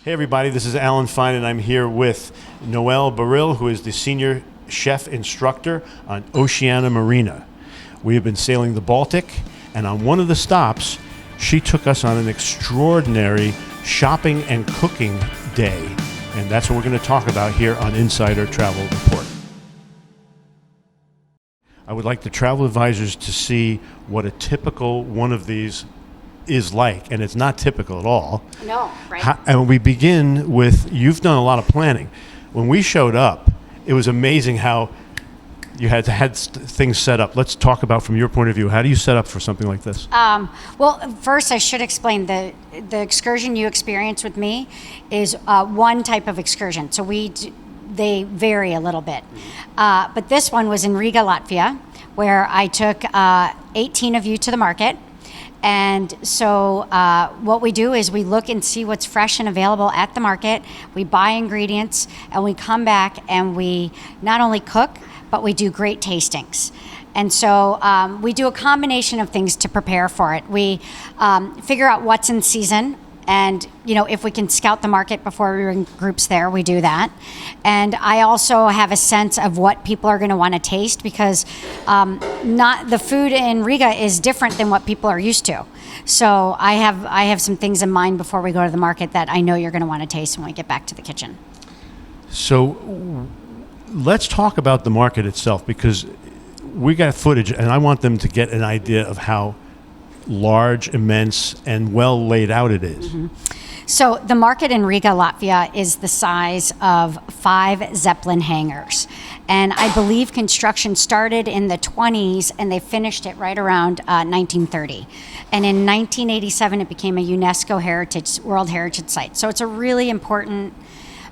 Hey everybody, this is Alan Fine and I'm here with Noelle Baril, who is the Senior Chef Instructor on Oceania Marina. We have been sailing the Baltic, and on one of the stops, she took us on an extraordinary shopping and cooking day. And that's what we're going to talk about here on Insider Travel Report. I would like the travel advisors to see what a typical one of these is like, and it's not typical at all. No, right. And we begin with, you've done a lot of planning. When we showed up, it was amazing how you had things set up. Let's talk about, from your point of view, how do you set up for something like this? Well, first I should explain the excursion you experience with me is one type of excursion. So they vary a little bit. But this one was in Riga, Latvia, where I took 18 of you to the market. And so what we do is we look and see what's fresh and available at the market. We buy ingredients, and we come back and we not only cook, but we do great tastings. And so we do a combination of things to prepare for it. We figure out what's in season. And, if we can scout the market before we bring groups there, we do that. And I also have a sense of what people are going to want to taste, because not the food in Riga is different than what people are used to. So I have some things in mind before we go to the market that I know you're going to want to taste when we get back to the kitchen. So let's talk about the market itself, because we got footage, and I want them to get an idea of how large, immense, and well laid out it is. Mm-hmm. So the market in Riga, Latvia is the size of 5 Zeppelin hangars. And I believe construction started in the 20s and they finished it right around 1930. And in 1987, it became a UNESCO World Heritage Site. So it's a really important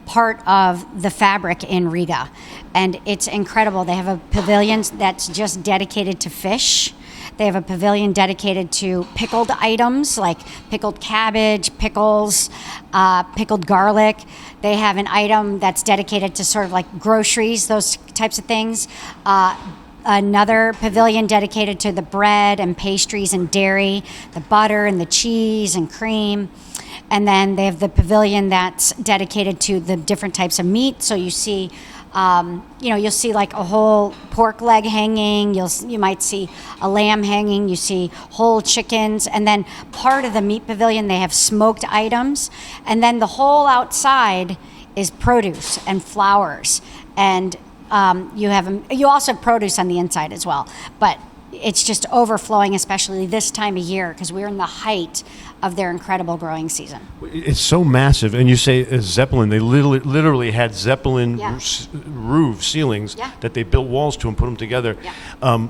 part of the fabric in Riga. And it's incredible. They have a pavilion that's just dedicated to fish. They have a pavilion dedicated to pickled items like pickled cabbage, pickles, pickled garlic. They have an item that's dedicated to sort of like groceries, those types of things. Another pavilion dedicated to the bread and pastries and dairy, the butter and the cheese and cream. And then they have the pavilion that's dedicated to the different types of meat. So you see you'll see like a whole pork leg hanging. You might see a lamb hanging. You see whole chickens, and then part of the meat pavilion they have smoked items, and then the whole outside is produce and flowers, and you also have produce on the inside as well. But it's just overflowing, especially this time of year, because we're in the height of their incredible growing season. It's so massive, and you say Zeppelin. They literally had Zeppelin roof ceilings that they built walls to and put them together. Yeah.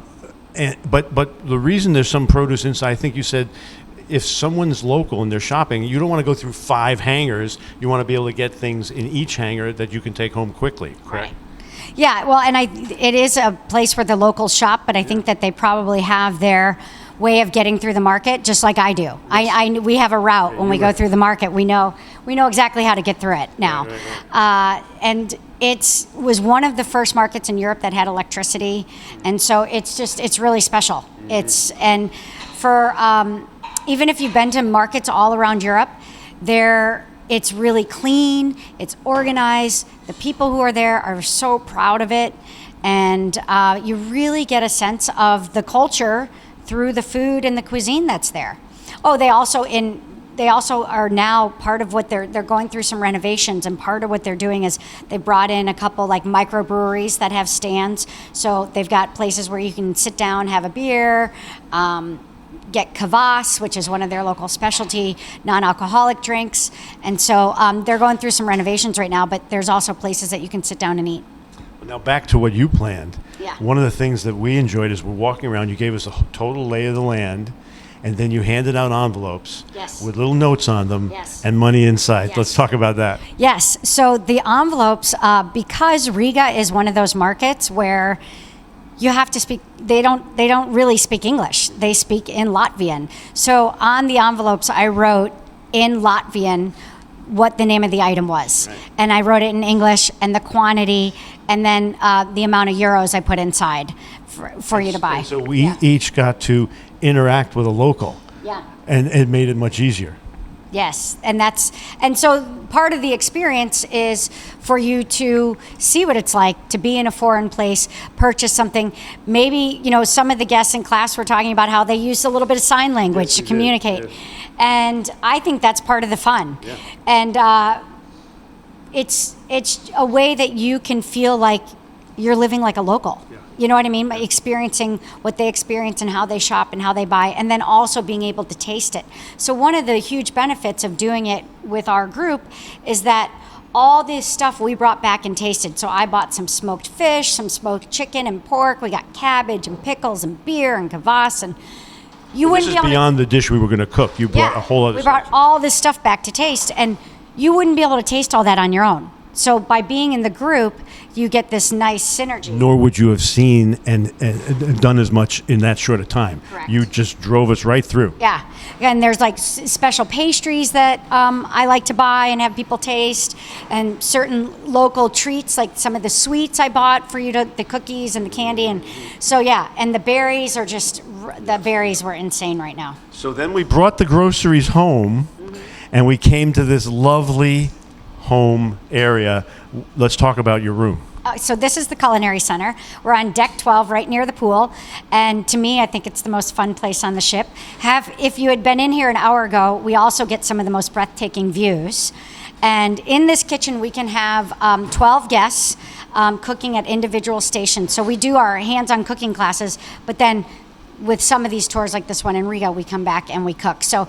But the reason there's some produce inside, I think you said, if someone's local and they're shopping, you don't want to go through 5 hangars. You want to be able to get things in each hangar that you can take home quickly, correct? Right. Yeah, well, and it is a place where the locals shop, but I think that they probably have their way of getting through the market, just like I do. We have a route when we go through the market. We know exactly how to get through it now. Right. And it was one of the first markets in Europe that had electricity, and so it's really special. Mm-hmm. And for even if you've been to markets all around Europe, it's really clean, it's organized, the people who are there are so proud of it, and you really get a sense of the culture through the food and the cuisine that's there. Oh, they also are now part of what they're going through some renovations, and part of what they're doing is they brought in a couple like microbreweries that have stands, so they've got places where you can sit down, have a beer, get kvass, which is one of their local specialty non-alcoholic drinks. And so they're going through some renovations right now, but there's also places that you can sit down and eat. Now back to what you planned. Yeah. One of the things that we enjoyed is we're walking around, you gave us a total lay of the land, and then you handed out envelopes with little notes on them and money inside. Yes. Let's talk about that. Yes. So the envelopes, because Riga is one of those markets where you have to speak, they don't really speak English. They speak in Latvian. So on the envelopes, I wrote in Latvian what the name of the item was. Right. And I wrote it in English and the quantity, and then the amount of euros I put inside for you to buy. And so we each got to interact with a local. Yeah. And it made it much easier. Yes, and so part of the experience is for you to see what it's like to be in a foreign place, purchase something. Maybe, some of the guests in class were talking about how they use a little bit of sign language to communicate. Yes. And I think that's part of the fun. Yeah. And it's a way that you can feel like you're living like a local. Yeah. You know what I mean? By experiencing what they experience and how they shop and how they buy, and then also being able to taste it. So one of the huge benefits of doing it with our group is that all this stuff we brought back and tasted. So I bought some smoked fish, some smoked chicken and pork. We got cabbage and pickles and beer and kvass, and you wouldn't This be is able beyond the dish we were going to cook. You brought a whole other we brought section. all this stuff back to taste, and you wouldn't be able to taste all that on your own. So by being in the group, you get this nice synergy. Nor would you have seen and done as much in that short a time. Correct. You just drove us right through. Yeah, and there's like special pastries that I like to buy and have people taste, and certain local treats like some of the sweets I bought for you the cookies and the candy, and so yeah, and the berries were insane right now. So then we brought the groceries home, and we came to this lovely home area. Let's talk about your room. So this is the Culinary Center. We're on deck 12 right near the pool, and to me I think it's the most fun place on the ship. If you had been in here an hour ago, we also get some of the most breathtaking views. And in this kitchen we can have 12 guests cooking at individual stations. So we do our hands-on cooking classes, but then with some of these tours like this one in Riga, we come back and we cook. So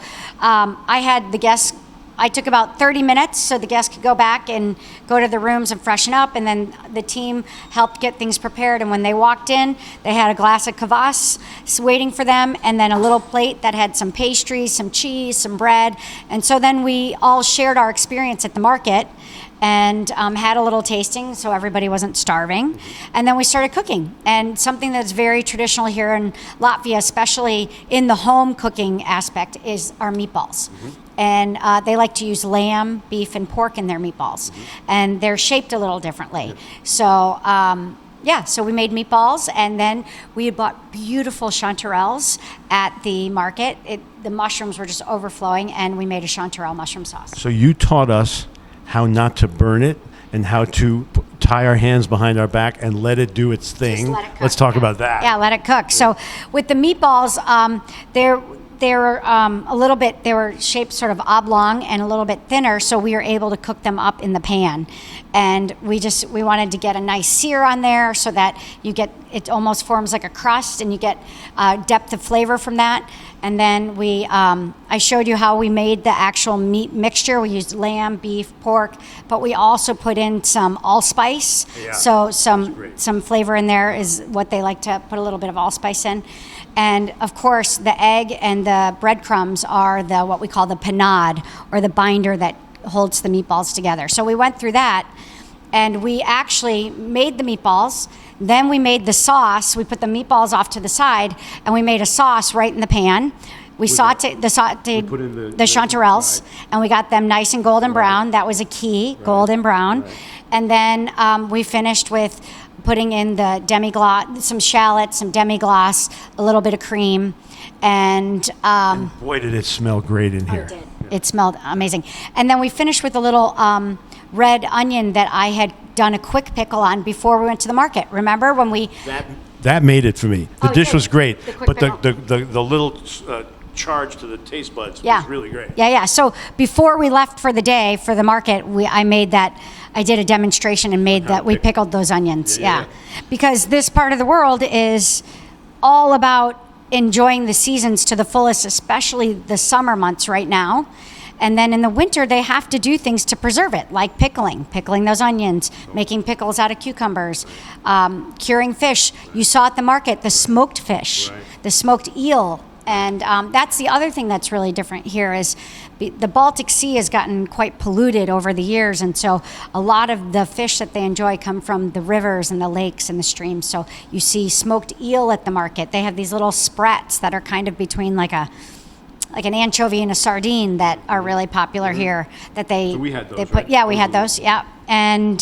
I took about 30 minutes so the guests could go back and go to the rooms and freshen up, and then the team helped get things prepared. And when they walked in, they had a glass of kvass waiting for them, and then a little plate that had some pastries, some cheese, some bread. And so then we all shared our experience at the market and had a little tasting so everybody wasn't starving. And then we started cooking. And something that's very traditional here in Latvia, especially in the home cooking aspect, is our meatballs. And they like to use lamb, beef, and pork in their meatballs. And they're shaped a little differently. So, so we made meatballs, and then we had bought beautiful chanterelles at the market. The mushrooms were just overflowing, and we made a chanterelle mushroom sauce. So you taught us how not to burn it and how to tie our hands behind our back and let it do its thing. Just let it cook. Let's talk about that. Yeah, let it cook. So with the meatballs, they were shaped sort of oblong and a little bit thinner, so we were able to cook them up in the pan. And we wanted to get a nice sear on there so that it almost forms like a crust, and you get depth of flavor from that. And then I showed you how we made the actual meat mixture. We used lamb, beef, pork, but we also put in some allspice. Yeah, so some flavor in there is what they like to put a little bit of allspice in. And of course, the egg and the breadcrumbs are what we call the panade, or the binder that holds the meatballs together. So we went through that, and we actually made the meatballs. Then we made the sauce. We put the meatballs off to the side, and we made a sauce right in the pan. We sauteed the chanterelles, and we got them nice and golden brown. That was a key, golden brown. Right. And then we finished with putting in the demi-glace, some shallots, some demi-glace, a little bit of cream, and boy, did it smell great in here. It did. It smelled amazing. And then we finished with a little red onion that I had done a quick pickle on before we went to the market. Remember when we... That made it for me. The dish was great, but the little charge to the taste buds was really great. Yeah. So before we left for the day for the market, I did a demonstration and made that. We pickled those onions. Yeah. Because this part of the world is all about enjoying the seasons to the fullest, especially the summer months right now. And then in the winter, they have to do things to preserve it, like pickling those onions, making pickles out of cucumbers, curing fish. You saw at the market the smoked fish, the smoked eel. And that's the other thing that's really different here is the Baltic Sea has gotten quite polluted over the years. And so a lot of the fish that they enjoy come from the rivers and the lakes and the streams. So you see smoked eel at the market. They have these little sprats that are kind of between like an anchovy and a sardine that are really popular here. That so we had those. We had those. Yeah, and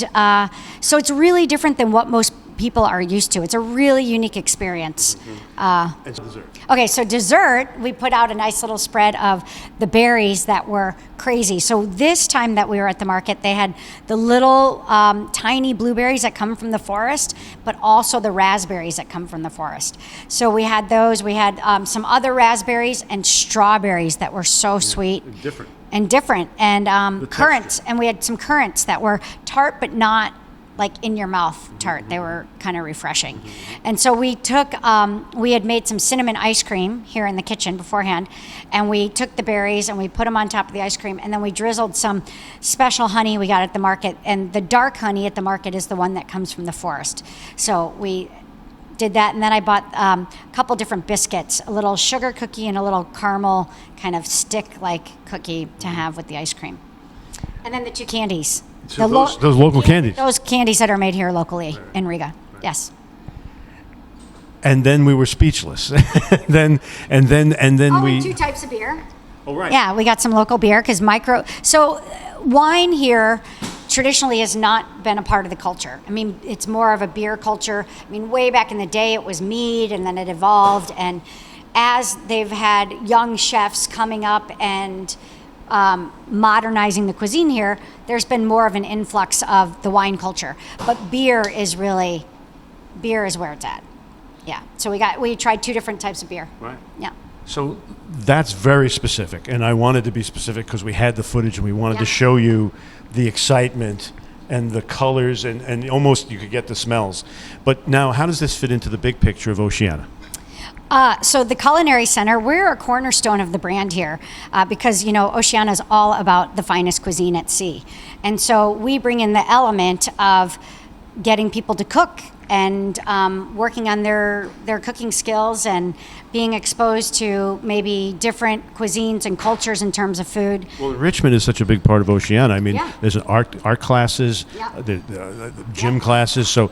so it's really different than what most people are used to. It's a really unique experience. And dessert. Okay, so dessert, we put out a nice little spread of the berries that were crazy. So this time that we were at the market, they had the little tiny blueberries that come from the forest, but also the raspberries that come from the forest. So we had those. We had some other raspberries and strawberries that were so sweet. Different. And currants. And we had some currants that were tart, but not like in your mouth tart. They were kind of refreshing. And so we took, we had made some cinnamon ice cream here in the kitchen beforehand, and we took the berries and we put them on top of the ice cream, and then we drizzled some special honey we got at the market. And the dark honey at the market is the one that comes from the forest. So we did that, and then I bought a couple different biscuits, a little sugar cookie and a little caramel kind of stick-like cookie to have with the ice cream. And then the two candies. So those local candies. Those candies that are made here locally in Riga. Right. Yes. And then we were speechless. then we 2 types of beer. Oh right. Yeah, we got some local beer because So wine here traditionally has not been a part of the culture. I mean, it's more of a beer culture. I mean, way back in the day, it was mead, and then it evolved. And as they've had young chefs coming up and modernizing the cuisine here, there's been more of an influx of the wine culture. But beer is where it's at. Yeah. So we tried 2 different types of beer. Right. Yeah. So that's very specific, and I wanted to be specific because we had the footage and we wanted to show you the excitement and the colors and almost you could get the smells. But now, how does this fit into the big picture of Oceania? So the Culinary Center, we're a cornerstone of the brand here because, Oceania is all about the finest cuisine at sea. And so we bring in the element of getting people to cook and working on their cooking skills and being exposed to maybe different cuisines and cultures in terms of food. Well, enrichment is such a big part of Oceania. I mean, there's an art classes, the gym classes. So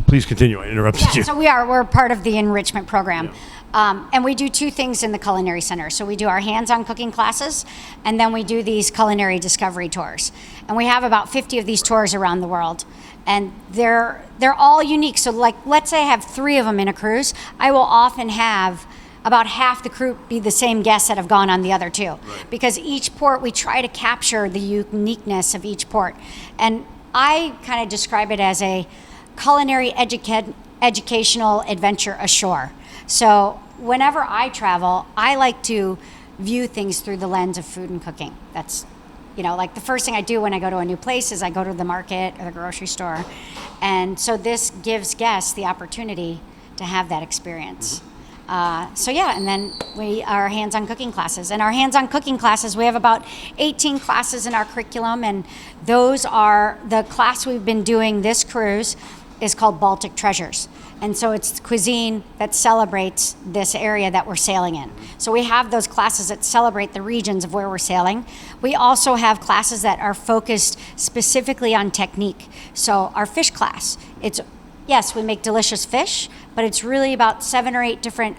please continue. I interrupted you. So we're part of the Enrichment Program. And we do 2 things in the Culinary Center. So we do our hands-on cooking classes, and then we do these culinary discovery tours. And we have about 50 of these tours around the world. And they're all unique. So like, let's say I have 3 of them in a cruise, I will often have about half the crew be the same guests that have gone on the other 2. Right. Because each port, we try to capture the uniqueness of each port. And I kind of describe it as a culinary educational adventure ashore. So whenever I travel, I like to view things through the lens of food and cooking. That's like the first thing I do when I go to a new place is I go to the market or the grocery store. And so this gives guests the opportunity to have that experience. And then our hands-on cooking classes. And our hands-on cooking classes, we have about 18 classes in our curriculum, and those are the class we've been doing this cruise is called Baltic Treasures. And so it's cuisine that celebrates this area that we're sailing in. So we have those classes that celebrate the regions of where we're sailing. We also have classes that are focused specifically on technique. So our fish class, we make delicious fish, but it's really about 7 or 8 different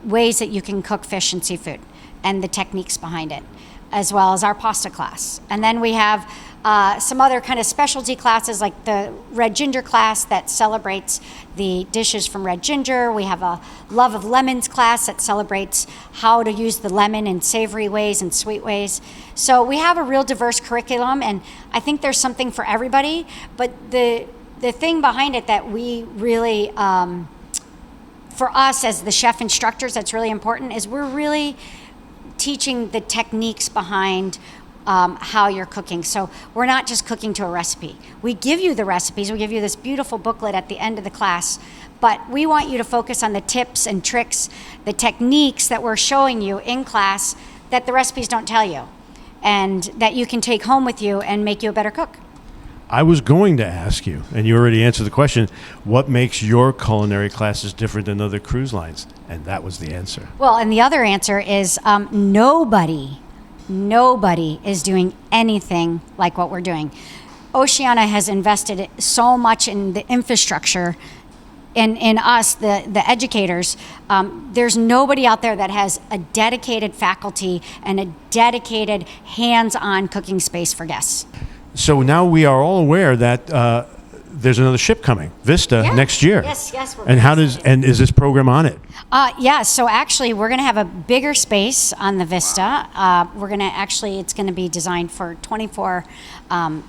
ways that you can cook fish and seafood and the techniques behind it, as well as our pasta class. And then we have some other kind of specialty classes like the red ginger class that celebrates the dishes from red ginger. We have a love of lemons class that celebrates how to use the lemon in savory ways and sweet ways. So we have a real diverse curriculum, and I think there's something for everybody. But the thing behind it that we really, for us as the chef instructors, that's really important is we're really teaching the techniques behind how you're cooking. So we're not just cooking to a recipe. We give you the recipes. We give you this beautiful booklet at the end of the class, but we want you to focus on the tips and tricks, the techniques that we're showing you in class that the recipes don't tell you, and that you can take home with you and make you a better cook. I was going to ask you, and you already answered the question, what makes your culinary classes different than other cruise lines? And that was the answer. Well, and the other answer is nobody is doing anything like what we're doing. Oceania has invested so much in the infrastructure, in us, the educators. There's nobody out there that has a dedicated faculty and a dedicated hands-on cooking space for guests. So now we are all aware that there's another ship coming, Vista, Yeah. next year. Yes, we're And very excited. and is this program on it? Yeah, so actually, we're going to have a bigger space on the Vista. We're going to it's going to be designed for 24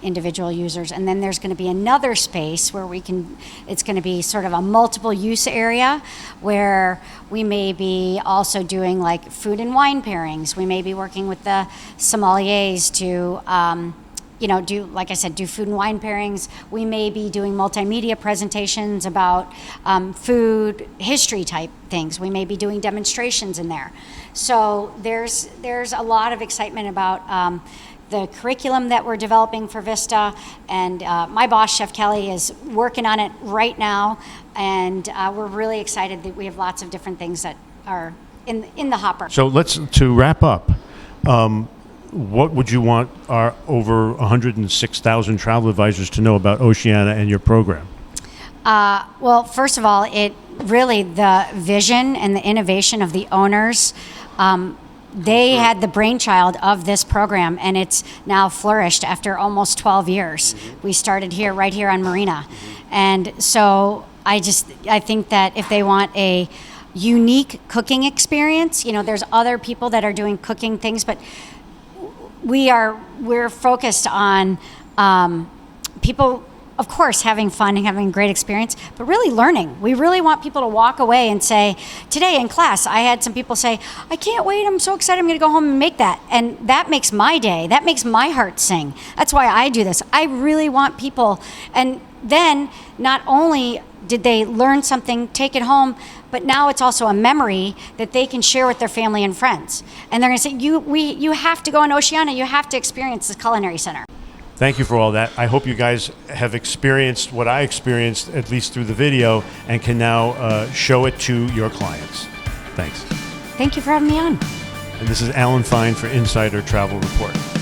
individual users. And then there's going to be another space where it's going to be sort of a multiple use area where we may be also doing like food and wine pairings. We may be working with the sommeliers to, like I said, do food and wine pairings. We may be doing multimedia presentations about food history type things. We may be doing demonstrations in there. So there's a lot of excitement about the curriculum that we're developing for Vista, and my boss, Chef Kelly, is working on it right now, and we're really excited that we have lots of different things that are in the hopper. So to wrap up, what would you want our over 106,000 travel advisors to know about Oceania and your program? Well, first of all, the vision and the innovation of the owners, they had the brainchild of this program, and it's now flourished after almost 12 years. We started right here on Marina. And so I think that if they want a unique cooking experience, there's other people that are doing cooking things, but we're focused on people, of course, having fun and having a great experience, but really learning. We really want people to walk away and say, today in class, I had some people say, I can't wait, I'm so excited, I'm going to go home and make that. And that makes my day. That makes my heart sing. That's why I do this. I really want people. And then not only did they learn something, take it home, but now it's also a memory that they can share with their family and friends. And they're going to say, you have to go on Oceania. You have to experience the Culinary Center. Thank you for all that. I hope you guys have experienced what I experienced, at least through the video, and can now show it to your clients. Thanks. Thank you for having me on. And this is Alan Fine for Insider Travel Report.